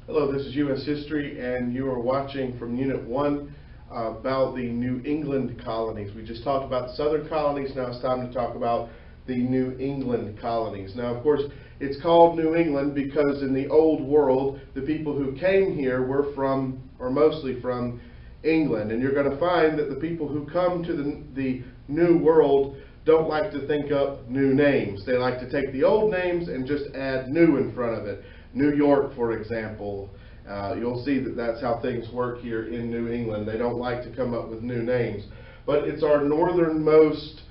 Hello, this is U.S. History, and you are watching from Unit 1 about the New England colonies. We just talked about the Southern colonies. Now it's time to talk about the New England colonies. Now, of course, it's called New England because in the Old World, the people who came here were from, or mostly from, England. And you're going to find that the people who come to the New World don't like to think up new names. They like to take the old names and just add new in front of it. New York, for example, you'll see that that's how things work here in New England. They don't like to come up with new names. But it's our northernmost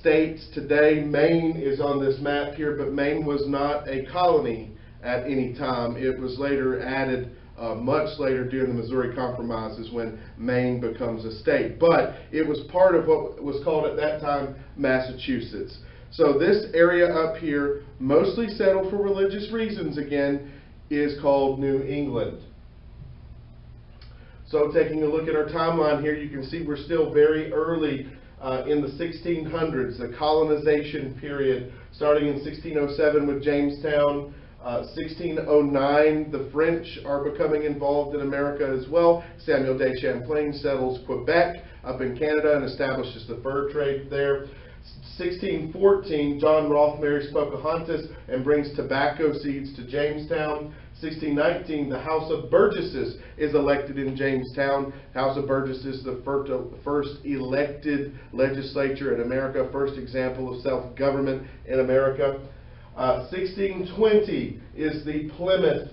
states today. Maine is on this map here, but Maine was not a colony at any time. It was later added much later during the Missouri Compromise is when Maine becomes a state. But it was part of what was called at that time Massachusetts. So this area up here, mostly settled for religious reasons again, is called New England. So taking a look at our timeline here, you can see we're still very early in the 1600s, the colonization period, starting in 1607 with Jamestown. 1609, the French are becoming involved in America as well. Samuel de Champlain settles Quebec up in Canada and establishes the fur trade there. 1614, John Rolfe marries Pocahontas and brings tobacco seeds to Jamestown. 1619, the House of Burgesses is elected in Jamestown. House of Burgesses, the first elected legislature in America, first example of self-government in America. 1620 is the Plymouth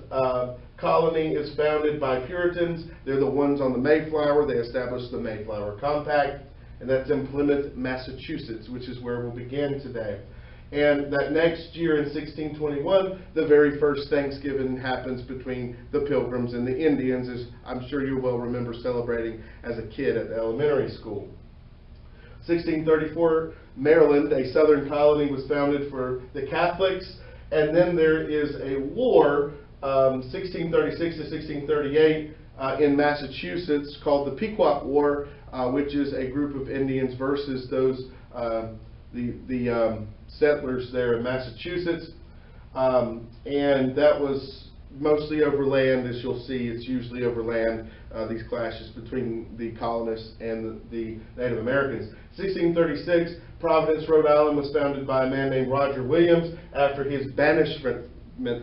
colony. Is founded by Puritans. They're the ones on the Mayflower. They established the Mayflower Compact, and that's in Plymouth, Massachusetts, which is where we'll begin today. And that next year in 1621, the very first Thanksgiving happens between the Pilgrims and the Indians, as I'm sure you will remember celebrating as a kid at the elementary school. 1634, Maryland, a southern colony, was founded for the Catholics, and then there is a war, 1636 to 1638, in Massachusetts called the Pequot War, which is a group of Indians versus those settlers there in Massachusetts, and that was mostly over land. As you'll see, it's usually over land, these clashes between the colonists and the Native Americans. 1636, Providence, Rhode Island was founded by a man named Roger Williams after his banishment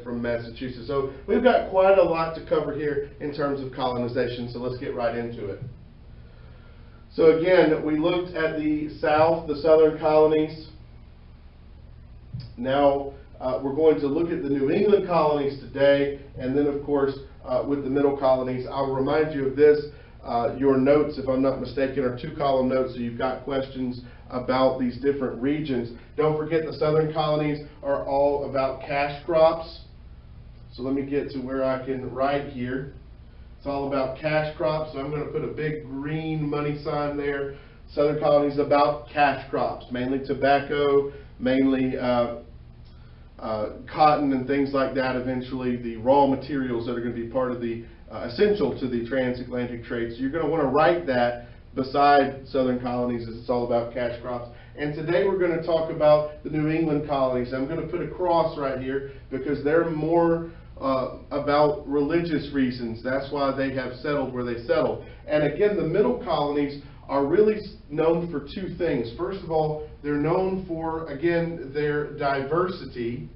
from Massachusetts. So we've got quite a lot to cover here in terms of colonization, so let's get right into it. So again, we looked at the South, the southern colonies. Now we're going to look at the New England colonies today, and then of course with the middle colonies. I'll remind you of this. Your notes, if I'm not mistaken, are two-column notes, so you've got questions about these different regions. Don't forget the southern colonies are all about cash crops. So let me get to where I can write here. It's all about cash crops, so I'm going to put a big green money sign there. Southern colonies about cash crops, mainly tobacco, mainly cotton and things like that. Eventually, the raw materials that are going to be part of the essential to the transatlantic trade. So you're going to want to write that beside southern colonies, as it's all about cash crops. And today we're going to talk about the New England colonies. I'm going to put a cross right here because they're more about religious reasons. That's why they have settled where they settled. And again, the middle colonies are really known for two things. First of all, they're known for, again, their diversity.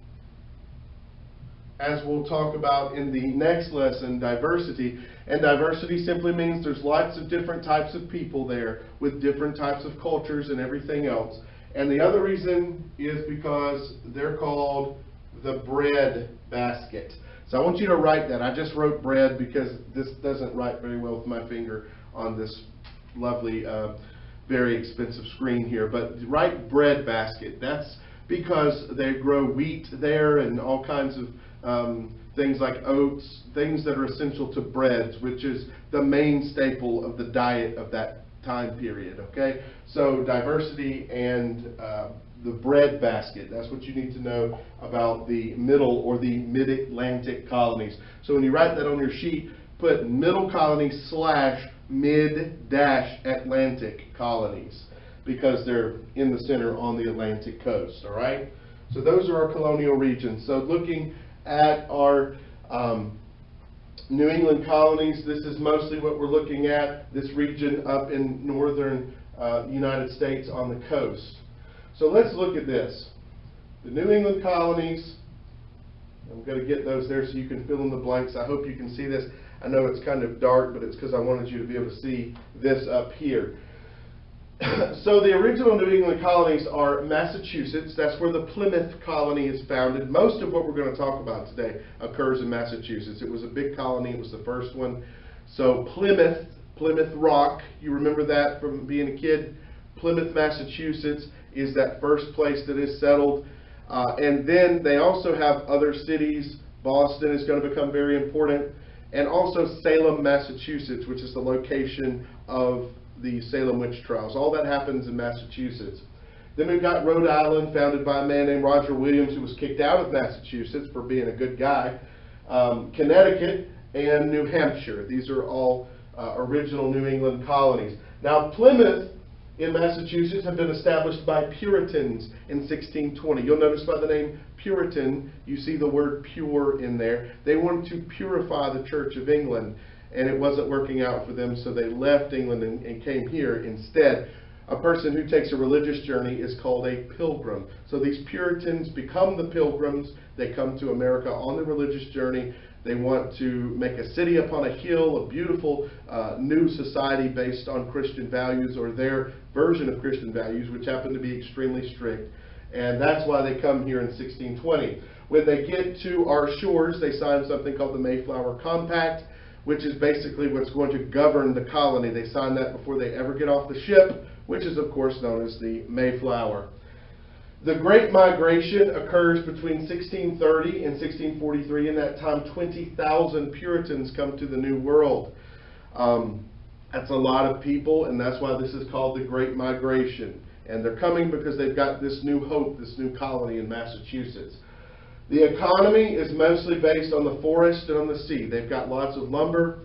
As we'll talk about in the next lesson, diversity. And diversity simply means there's lots of different types of people there with different types of cultures and everything else. And the other reason is because they're called the bread basket. So I want you to write that. I just wrote bread because this doesn't write very well with my finger on this lovely, very expensive screen here. But write bread basket. That's because they grow wheat there and all kinds of things like oats, things that are essential to breads, which is the main staple of the diet of that time period, okay? So diversity and the bread basket, that's what you need to know about the middle or the mid-Atlantic colonies. So when you write that on your sheet, put middle colonies / mid-Atlantic colonies, because they're in the center on the Atlantic coast, all right? So those are our colonial regions. So looking at our New England colonies, this is mostly what we're looking at, this region up in northern United States on the coast. So let's look at this. The New England colonies, I'm going to get those there so you can fill in the blanks. I hope you can see this. I know it's kind of dark, but it's because I wanted you to be able to see this up here. So the original New England colonies are Massachusetts. That's where the Plymouth colony is founded. Most of what we're going to talk about today occurs in Massachusetts. It was a big colony. It was the first one. So Plymouth Rock, you remember that from being a kid? Plymouth, Massachusetts is that first place that is settled. And then they also have other cities. Boston is going to become very important. And also Salem, Massachusetts, which is the location of the Salem witch trials. All that happens in Massachusetts. Then we've got Rhode Island, founded by a man named Roger Williams, who was kicked out of Massachusetts for being a good guy. Connecticut and New Hampshire. These are all original New England colonies. Now Plymouth in Massachusetts had been established by Puritans in 1620. You'll notice by the name Puritan, you see the word pure in there. They wanted to purify the Church of England, and it wasn't working out for them, so they left England and came here instead. A person who takes a religious journey is called a pilgrim. So these Puritans become the pilgrims. They come to America on the religious journey. They want to make a city upon a hill, a beautiful new society based on Christian values, or their version of Christian values, which happen to be extremely strict. And that's why they come here in 1620. When they get to our shores, they sign something called the Mayflower Compact, which is basically what's going to govern the colony. They sign that before they ever get off the ship, which is of course known as the Mayflower. The Great Migration occurs between 1630 and 1643. In that time, 20,000 Puritans come to the New World. That's a lot of people, and that's why this is called the Great Migration. And they're coming because they've got this new hope, this new colony in Massachusetts. The economy is mostly based on the forest and on the sea. They've got lots of lumber.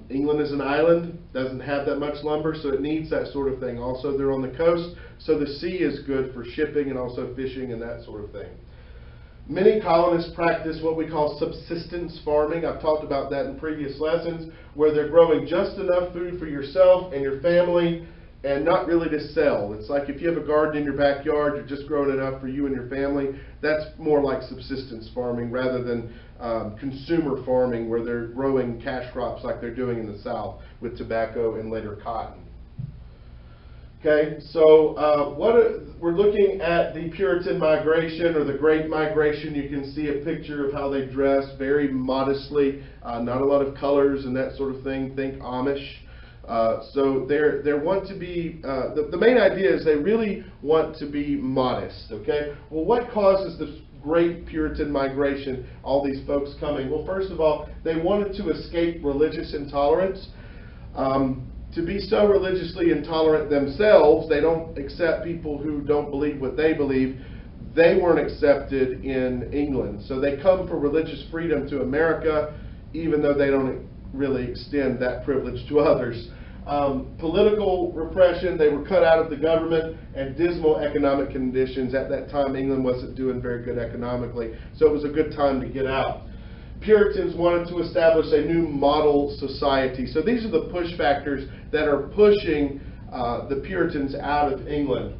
England is an island, doesn't have that much lumber, so it needs that sort of thing. Also, they're on the coast, so the sea is good for shipping and also fishing and that sort of thing. Many colonists practice what we call subsistence farming. I've talked about that in previous lessons, where they're growing just enough food for yourself and your family and not really to sell. It's like if you have a garden in your backyard, you're just growing enough for you and your family. That's more like subsistence farming rather than consumer farming, where they're growing cash crops like they're doing in the South with tobacco and later cotton. Okay, so we're looking at the Puritan migration, or the Great Migration. You can see a picture of how they dress, very modestly, not a lot of colors and that sort of thing. Think Amish. So they want to be, the main idea is they really want to be modest, okay? Well, what causes this great Puritan migration, all these folks coming? Well, first of all, they wanted to escape religious intolerance. To be so religiously intolerant themselves, they don't accept people who don't believe what they believe. They weren't accepted in England. So they come for religious freedom to America, even though they don't really extend that privilege to others. Political repression, they were cut out of the government, and dismal economic conditions. At that time, England wasn't doing very good economically, so it was a good time to get out. Puritans wanted to establish a new model society. So these are the push factors that are pushing the Puritans out of England.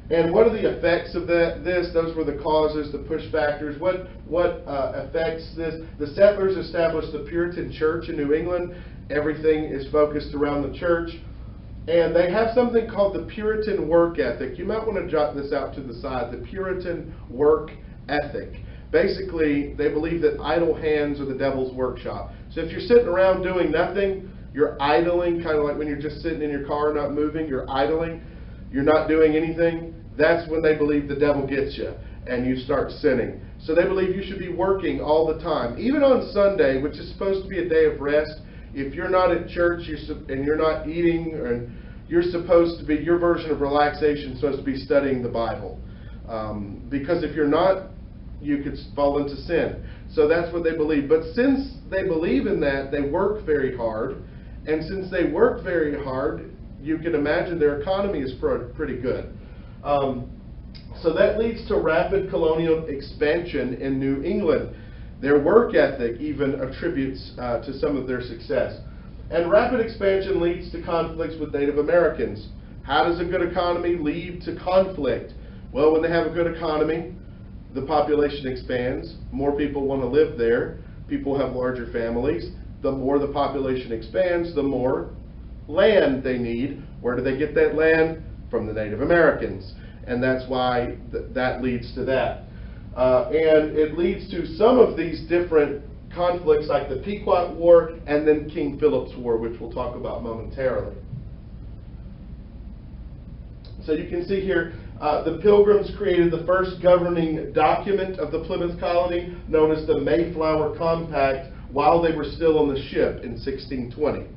And what are the effects of this? Those were the causes, the push factors. What affects this? The settlers established the Puritan church in New England. Everything is focused around the church. And they have something called the Puritan work ethic. You might want to jot this out to the side, the Puritan work ethic. Basically, they believe that idle hands are the devil's workshop. So if you're sitting around doing nothing, you're idling, kind of like when you're just sitting in your car not moving, you're idling, you're not doing anything. That's when they believe the devil gets you and you start sinning. So they believe you should be working all the time. Even on Sunday, which is supposed to be a day of rest, if you're not at church and you're not eating, and you're supposed to be, your version of relaxation is supposed to be studying the Bible. Because if you're not, you could fall into sin. So that's what they believe. But since they believe in that, they work very hard. And since they work very hard, you can imagine their economy is pretty good. So that leads to rapid colonial expansion in New England. Their work ethic even attributes to some of their success. And rapid expansion leads to conflicts with Native Americans. How does a good economy lead to conflict? Well, when they have a good economy, the population expands. More people want to live there. People have larger families. The more the population expands, the more land they need. Where do they get that land? From the Native Americans. And that's why that leads to that. And it leads to some of these different conflicts like the Pequot War and then King Philip's War, which we'll talk about momentarily. So you can see here, the Pilgrims created the first governing document of the Plymouth colony, known as the Mayflower Compact, while they were still on the ship in 1620.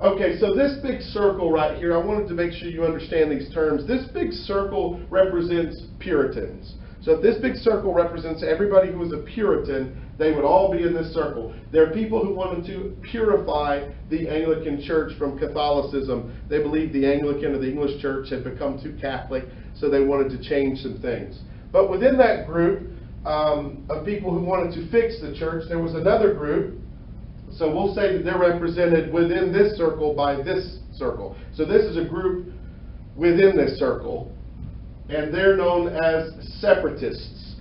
Okay, so this big circle right here, I wanted to make sure you understand these terms. This big circle represents Puritans. So if this big circle represents everybody who was a Puritan, they would all be in this circle. There are people who wanted to purify the Anglican Church from Catholicism. They believed the Anglican or the English Church had become too Catholic, so they wanted to change some things. But within that group of people who wanted to fix the church, there was another group. So we'll say that they're represented within this circle by this circle. So this is a group within this circle, and they're known as separatists.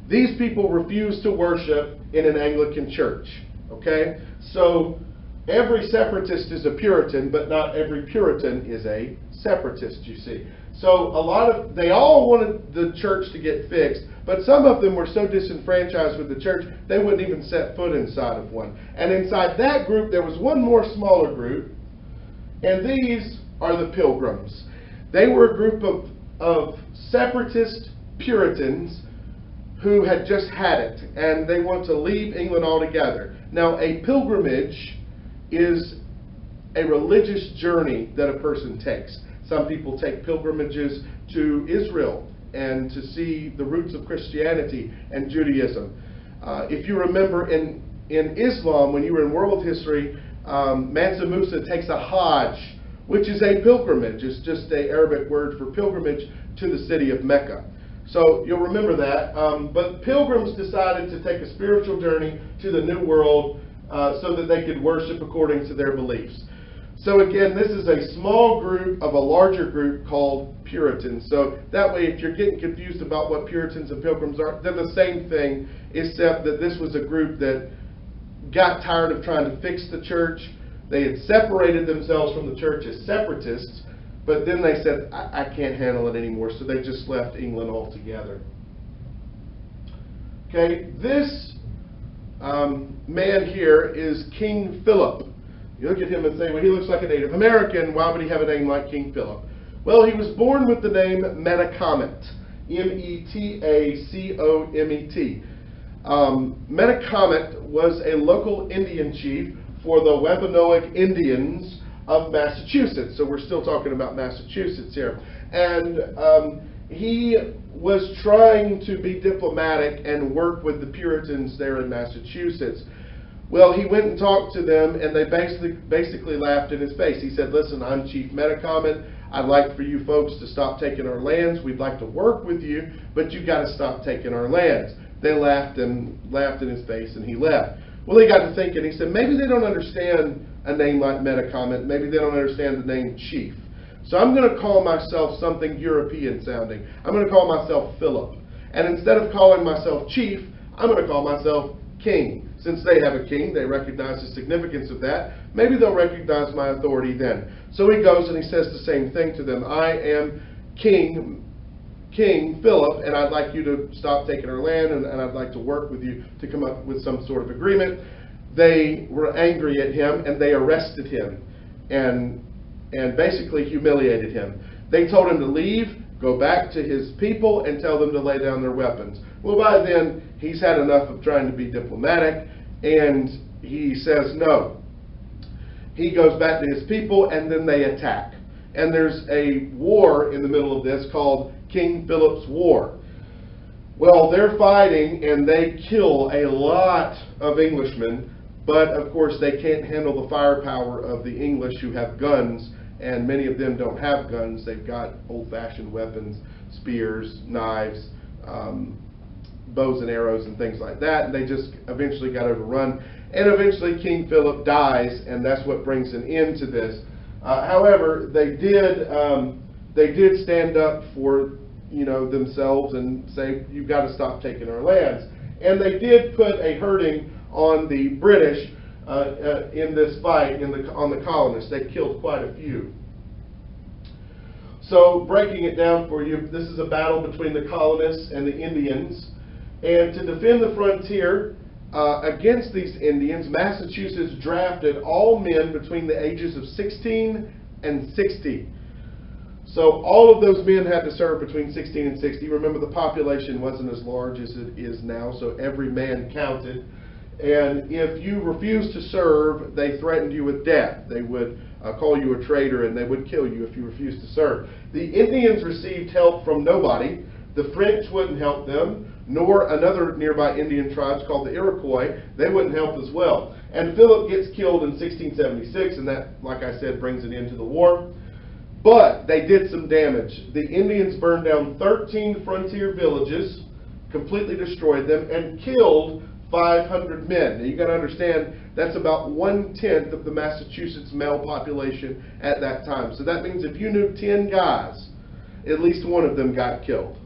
These people refuse to worship in an Anglican church. Okay? So every separatist is a Puritan, but not every Puritan is a separatist, you see. So they all wanted the church to get fixed, but some of them were so disenfranchised with the church, they wouldn't even set foot inside of one. And inside that group, there was one more smaller group, and these are the Pilgrims. They were a group of separatist Puritans who had just had it, and they want to leave England altogether. Now, a pilgrimage is a religious journey that a person takes. Some people take pilgrimages to Israel and to see the roots of Christianity and Judaism. If you remember in Islam, when you were in world history, Mansa Musa takes a Hajj, which is a pilgrimage. It's just an Arabic word for pilgrimage to the city of Mecca. So you'll remember that. But pilgrims decided to take a spiritual journey to the New World so that they could worship according to their beliefs. So again, this is a small group of a larger group called Puritans. So that way, if you're getting confused about what Puritans and Pilgrims are, they're the same thing, except that this was a group that got tired of trying to fix the church. They had separated themselves from the church as separatists, but then they said, I can't handle it anymore, so they just left England altogether. Okay, this man here is King Philip. You look at him and say, well, he looks like a Native American. Why would he have a name like King Philip? Well, he was born with the name Metacomet. M-E-T-A-C-O-M-E-T. Metacomet was a local Indian chief for the Wampanoag Indians of Massachusetts. So we're still talking about Massachusetts here. And he was trying to be diplomatic and work with the Puritans there in Massachusetts. Well, he went and talked to them, and they basically laughed in his face. He said, listen, I'm Chief Metacomet. I'd like for you folks to stop taking our lands. We'd like to work with you, but you've got to stop taking our lands. They laughed in his face, and he left. Well, he got to thinking. He said, maybe they don't understand a name like Metacomet. Maybe they don't understand the name Chief. So I'm going to call myself something European sounding. I'm going to call myself Philip. And instead of calling myself Chief, I'm going to call myself King. Since they have a king, they recognize the significance of that. Maybe they'll recognize my authority then. So he goes and he says the same thing to them. I am King Philip, and I'd like you to stop taking our land, and I'd like to work with you to come up with some sort of agreement. They were angry at him, and they arrested him and basically humiliated him. They told him to leave, go back to his people, and tell them to lay down their weapons. Well, by then, he's had enough of trying to be diplomatic, and he says no. He goes back to his people, and then they attack. And there's a war in the middle of this called King Philip's War. Well, they're fighting, and they kill a lot of Englishmen, but of course they can't handle the firepower of the English who have guns, and many of them don't have guns. They've got old-fashioned weapons, spears, knives, bows and arrows and things like that, and they just eventually got overrun. And eventually King Philip dies, and that's what brings an end to this. However, they did stand up for themselves and say, you've got to stop taking our lands. And they did put a hurting on the British in this fight on the colonists. They killed quite a few. So breaking it down for you, this is a battle between the colonists and the Indians. And to defend the frontier against these Indians, Massachusetts drafted all men between the ages of 16 and 60. So all of those men had to serve between 16 and 60. Remember, the population wasn't as large as it is now, so every man counted. And if you refused to serve, they threatened you with death. They would call you a traitor, and they would kill you if you refused to serve. The Indians received help from nobody. The French wouldn't help them, nor another nearby Indian tribes called the Iroquois. They wouldn't help as well. And Philip gets killed in 1676, and that, like I said, brings an end to the war. But they did some damage. The Indians burned down 13 frontier villages, completely destroyed them, and killed 500 men. Now you got to understand, that's about 1/10 of the Massachusetts male population at that time. So that means if you knew 10 guys, at least one of them got killed.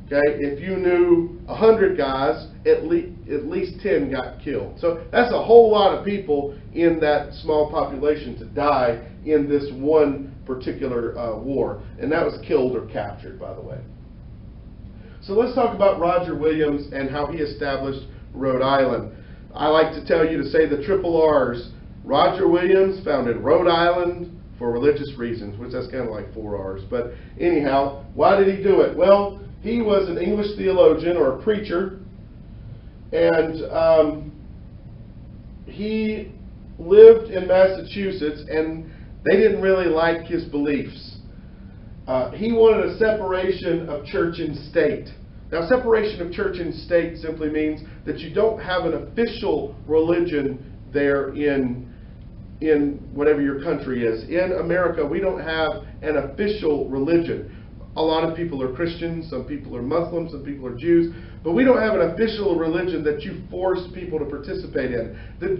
Okay? If you knew 100 guys, at least 10 got killed. So that's a whole lot of people in that small population to die in this one particular war. And that was killed or captured, by the way. So let's talk about Roger Williams and how he established Rhode Island. I like to tell you to say the triple R's. Roger Williams founded Rhode Island for religious reasons, which that's kind of like 4 R's. But anyhow, why did he do it? Well, he was an English theologian or a preacher, and he lived in Massachusetts, and they didn't really like his beliefs. He wanted a separation of church and state. Now, separation of church and state simply means that you don't have an official religion there in whatever your country is. In America, we don't have an official religion. A lot of people are Christians, some people are Muslims, some people are Jews, but we don't have an official religion that you force people to participate in. Not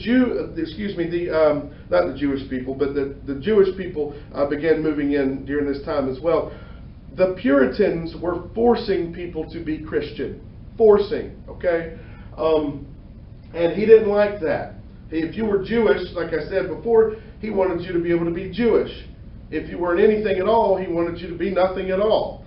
the Jewish people, but the Jewish people began moving in during this time as well. The Puritans were forcing people to be Christian. Forcing, okay? And he didn't like that. If you were Jewish, like I said before, he wanted you to be able to be Jewish. If you weren't anything at all, he wanted you to be nothing at all.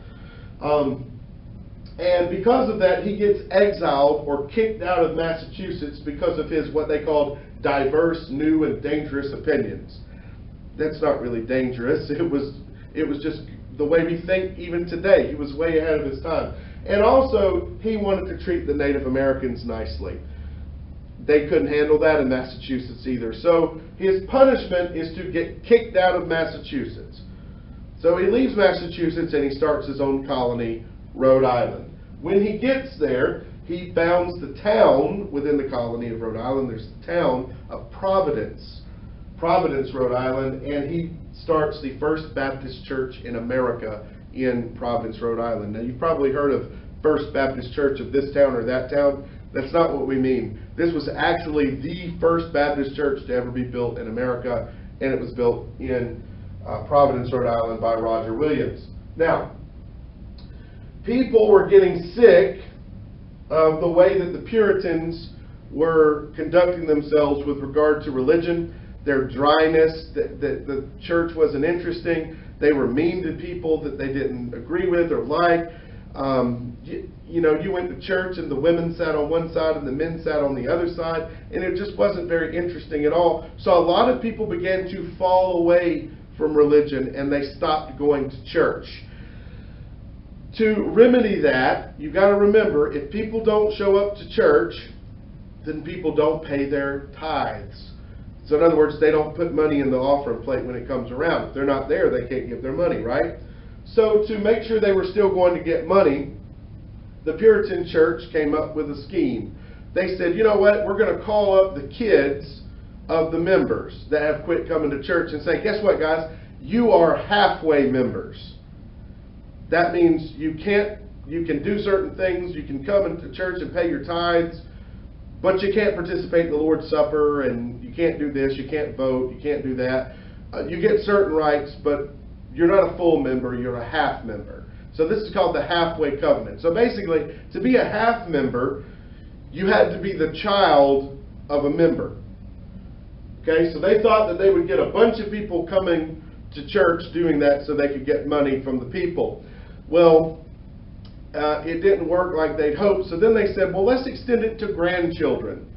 And because of that, he gets exiled or kicked out of Massachusetts because of his, what they called, diverse, new, and dangerous opinions. That's not really dangerous. It was just the way we think even today. He was way ahead of his time. And also, he wanted to treat the Native Americans nicely. They couldn't handle that in Massachusetts either. So his punishment is to get kicked out of Massachusetts. So he leaves Massachusetts and he starts his own colony, Rhode Island. When he gets there, he founds the town within the colony of Rhode Island. There's the town of Providence, Rhode Island, and he starts the First Baptist Church in America in Providence, Rhode Island. Now, you've probably heard of First Baptist Church of this town or that town. That's not what we mean. This was actually the first Baptist church to ever be built in America, and it was built in Providence, Rhode Island by Roger Williams. Now, people were getting sick of the way that the Puritans were conducting themselves with regard to religion, their dryness, the church wasn't interesting, they were mean to people that they didn't agree with or like. You went to church and the women sat on one side and the men sat on the other side, and it just wasn't very interesting at all. So a lot of people began to fall away from religion and they stopped going to church. To remedy that, you've got to remember, if people don't show up to church, then people don't pay their tithes. So in other words, they don't put money in the offering plate when it comes around. If they're not there, they can't give their money, right? So to make sure they were still going to get money, the Puritan church came up with a scheme. They said, you know what, we're going to call up the kids of the members that have quit coming to church and say, guess what, guys? You are halfway members. That means you can't you can do certain things, you can come into church and pay your tithes, but you can't participate in the Lord's Supper, and you can't do this, you can't vote, you can't do that. You get certain rights, but you're not a full member, you're a half member. So this is called the halfway covenant. So basically, to be a half member, you had to be the child of a member. Okay, so they thought that they would get a bunch of people coming to church doing that so they could get money from the people. Well, it didn't work like they'd hoped, so then they said, well, let's extend it to grandchildren.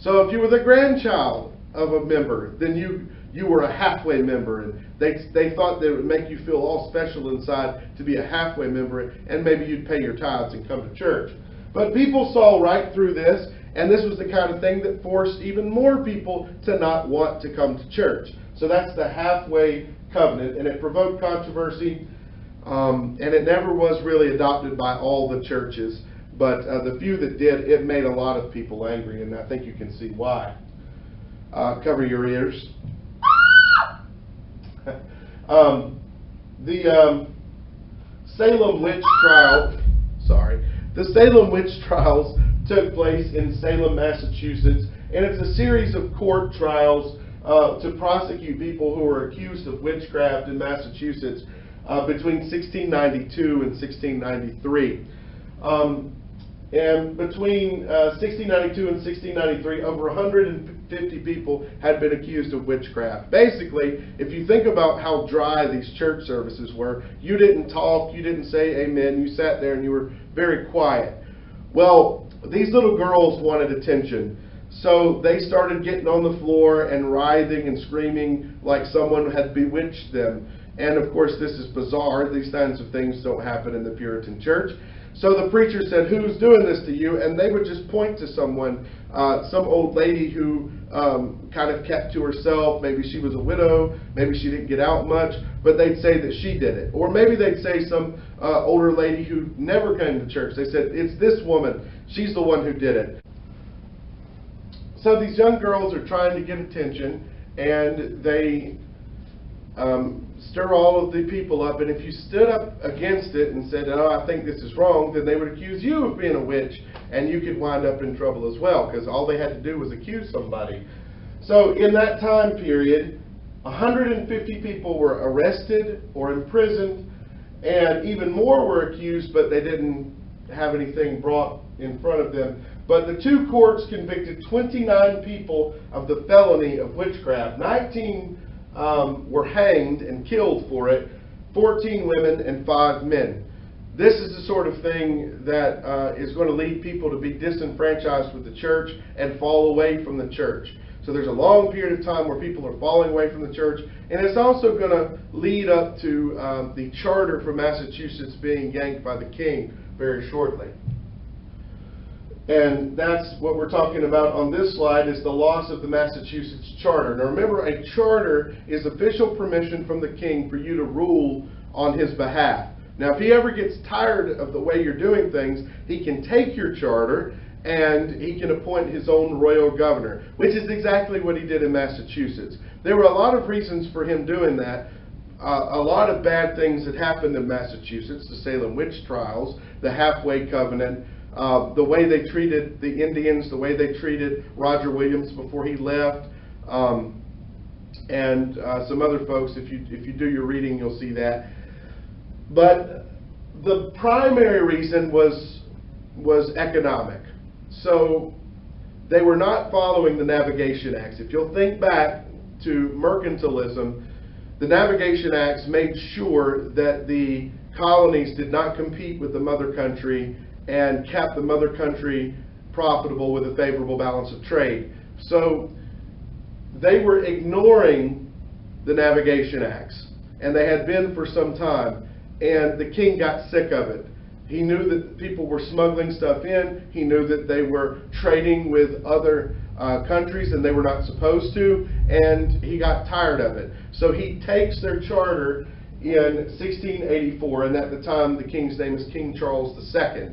So if you were the grandchild of a member, then you were a halfway member, and they thought that it would make you feel all special inside to be a halfway member, and maybe you'd pay your tithes and come to church. But people saw right through this, and this was the kind of thing that forced even more people to not want to come to church. So that's the halfway covenant, and it provoked controversy, and it never was really adopted by all the churches, but the few that did, it made a lot of people angry, and I think you can see why. Cover your ears. The Salem witch trial, the Salem witch trials took place in Salem, Massachusetts, and it's a series of court trials to prosecute people who were accused of witchcraft in Massachusetts between 1692 and 1693. And between 1692 and 1693, over 150 people had been accused of witchcraft. Basically, if you think about how dry these church services were, you didn't talk, you didn't say amen, you sat there and you were very quiet. Well, these little girls wanted attention, so they started getting on the floor and writhing and screaming like someone had bewitched them. And of course, this is bizarre. These kinds of things don't happen in the Puritan church. So the preacher said, "Who's doing this to you?" And they would just point to someone, some old lady who kind of kept to herself. Maybe she was a widow, maybe she didn't get out much, but they'd say that she did it. Or maybe they'd say some older lady who never came to church. They said, "It's this woman, she's the one who did it." So these young girls are trying to get attention, and they stir all of the people up, and if you stood up against it and said, "Oh, I think this is wrong," then they would accuse you of being a witch, and you could wind up in trouble as well, because all they had to do was accuse somebody. So in that time period, 150 people were arrested or imprisoned, and even more were accused, but they didn't have anything brought in front of them. But the two courts convicted 29 people of the felony of witchcraft. 19 were hanged and killed for it, 14 women and 5 men. This is the sort of thing that is going to lead people to be disenfranchised with the church and fall away from the church. So there's a long period of time where people are falling away from the church, and it's also going to lead up to the charter for Massachusetts being yanked by the king very shortly. And that's what we're talking about on this slide, is the loss of the Massachusetts charter. Now remember, a charter is official permission from the king for you to rule on his behalf. Now if he ever gets tired of the way you're doing things, he can take your charter and he can appoint his own royal governor, which is exactly what he did in Massachusetts. There were a lot of reasons for him doing that. A lot of bad things had happened in Massachusetts, the Salem witch trials, the halfway covenant, the way they treated the Indians, the way they treated Roger Williams before he left, and some other folks. If you do your reading, you'll see that. But the primary reason was economic. So they were not following the Navigation Acts. If you'll think back to mercantilism, the Navigation Acts made sure that the colonies did not compete with the mother country and kept the mother country profitable with a favorable balance of trade. So they were ignoring the Navigation Acts, and they had been for some time, and the king got sick of it. He knew that people were smuggling stuff in. He knew that they were trading with other countries and they were not supposed to, and he got tired of it. So he takes their charter in 1684, and at the time the king's name is King Charles II.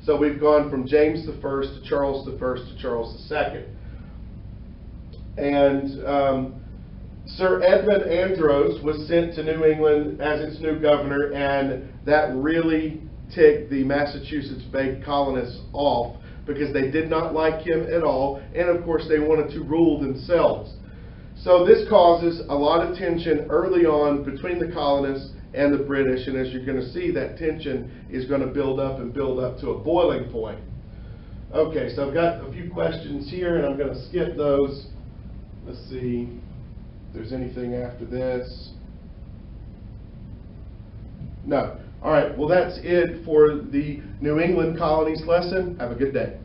So we've gone from James I to Charles I to Charles II. And Sir Edmund Andros was sent to New England as its new governor, and that really tick the Massachusetts Bay colonists off because they did not like him at all, and of course they wanted to rule themselves. So this causes a lot of tension early on between the colonists and the British, and as you're going to see, that tension is going to build up and build up to a boiling point. Okay, so I've got a few questions here, and I'm going to skip those. Let's see if there's anything after this. No. All right, well, that's it for the New England colonies lesson. Have a good day.